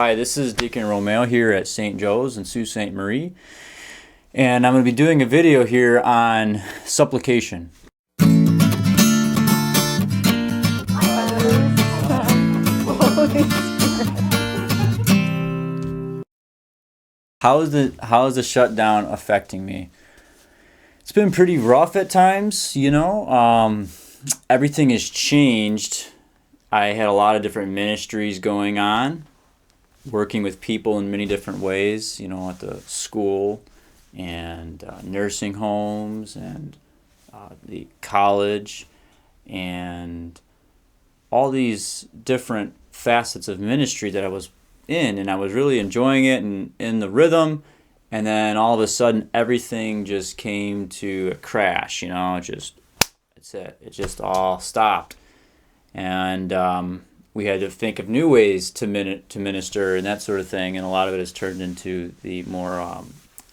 Hi, this is Deacon Romeo here at St. Joe's in Sault Ste. Marie, and I'm going to be doing a video here on supplication. How is the shutdown affecting me? It's been pretty rough at times, everything has changed. I had a lot of different ministries going on, working with people in many different ways, at the school and nursing homes and the college and all these different facets of ministry that I was in, and I was really enjoying it and in the rhythm. And then all of a sudden, everything just came to a crash. That's it. It just all stopped, and we had to think of new ways to minister and that sort of thing. And a lot of it has turned into the more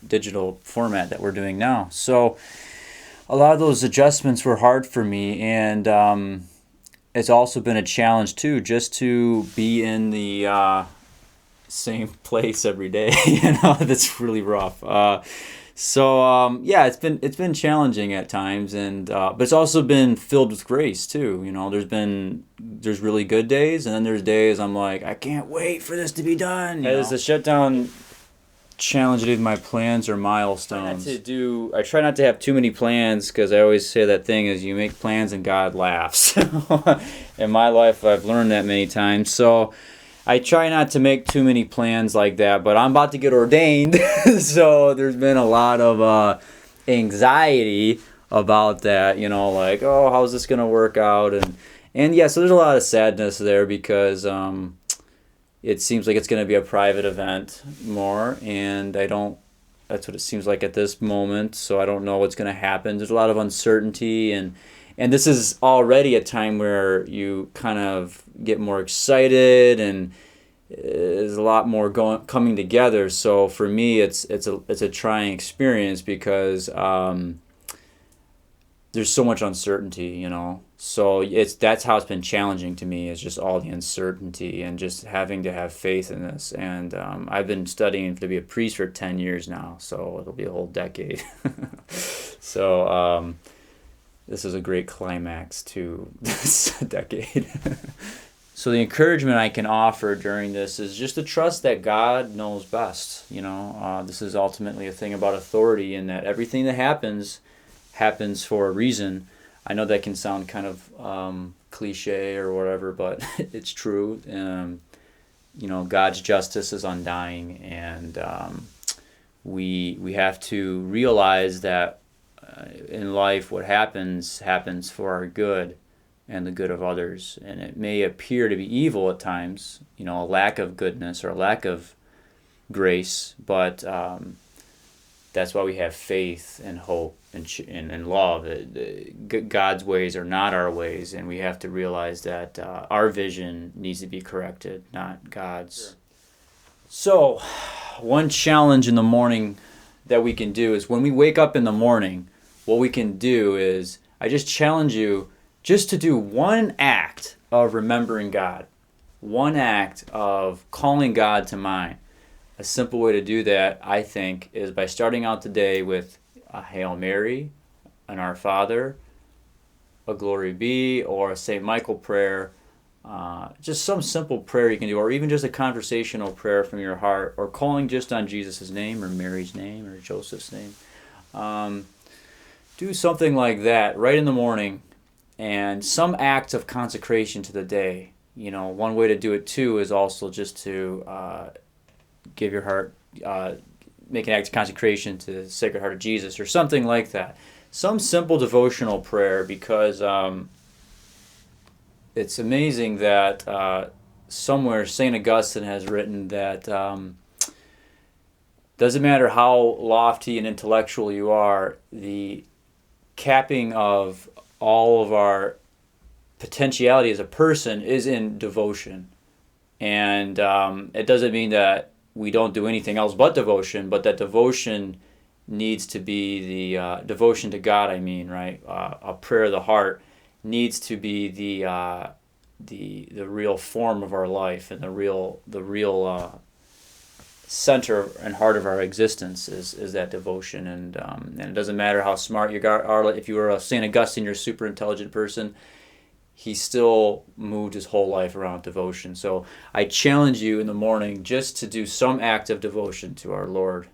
digital format that we're doing now. So a lot of those adjustments were hard for me, and it's also been a challenge too, just to be in the same place every day. That's really rough. It's been challenging at times, and but it's also been filled with grace too. There's really good days, and then there's days I'm like, I can't wait for this to be done. Has the shutdown challenged any of my plans or milestones? I try not to have too many plans, because I always say that thing is, you make plans and God laughs. In my life, I've learned that many times. So I try not to make too many plans like that, but I'm about to get ordained, so there's been a lot of anxiety about that, like, oh, how's this going to work out? And yeah, so there's a lot of sadness there, because it seems like it's going to be a private event more, and that's what it seems like at this moment, so I don't know what's going to happen. There's a lot of uncertainty, and this is already a time where you kind of get more excited, and there's a lot more coming together. So for me, it's a trying experience, because there's so much uncertainty, So that's how it's been challenging to me, is just all the uncertainty and just having to have faith in this. And I've been studying to be a priest for 10 years now, so it'll be a whole decade. So this is a great climax to this decade. So the encouragement I can offer during this is just to trust that God knows best. This is ultimately a thing about authority, and that everything that happens for a reason. I know that can sound kind of cliche or whatever, but it's true. God's justice is undying, and we have to realize that in life, what happens for our good and the good of others. And it may appear to be evil at times, a lack of goodness or a lack of grace, but that's why we have faith and hope and love. God's ways are not our ways, and we have to realize that our vision needs to be corrected, not God's. Sure. So one challenge in the morning that we can do is, when we wake up in the morning, what we can do is, I just challenge you just to do one act of remembering God, one act of calling God to mind. A simple way to do that, I think, is by starting out the day with a Hail Mary, an Our Father, a Glory Be, or a St. Michael prayer. Just some simple prayer you can do, or even just a conversational prayer from your heart, or calling just on Jesus' name, or Mary's name, or Joseph's name. Do something like that right in the morning, and some act of consecration to the day. One way to do it too is also just to give your heart, make an act of consecration to the Sacred Heart of Jesus, or something like that. Some simple devotional prayer, because it's amazing that somewhere St. Augustine has written that doesn't matter how lofty and intellectual you are, the capping of all of our potentiality as a person is in devotion. And it doesn't mean that we don't do anything else but devotion, but that devotion needs to be the devotion to God, right? A prayer of the heart needs to be the the real form of our life, and the real center and heart of our existence is that devotion. And it doesn't matter how smart you are. If you were a St. Augustine, you're a super intelligent person, he still moved his whole life around devotion. So I challenge you in the morning just to do some act of devotion to our Lord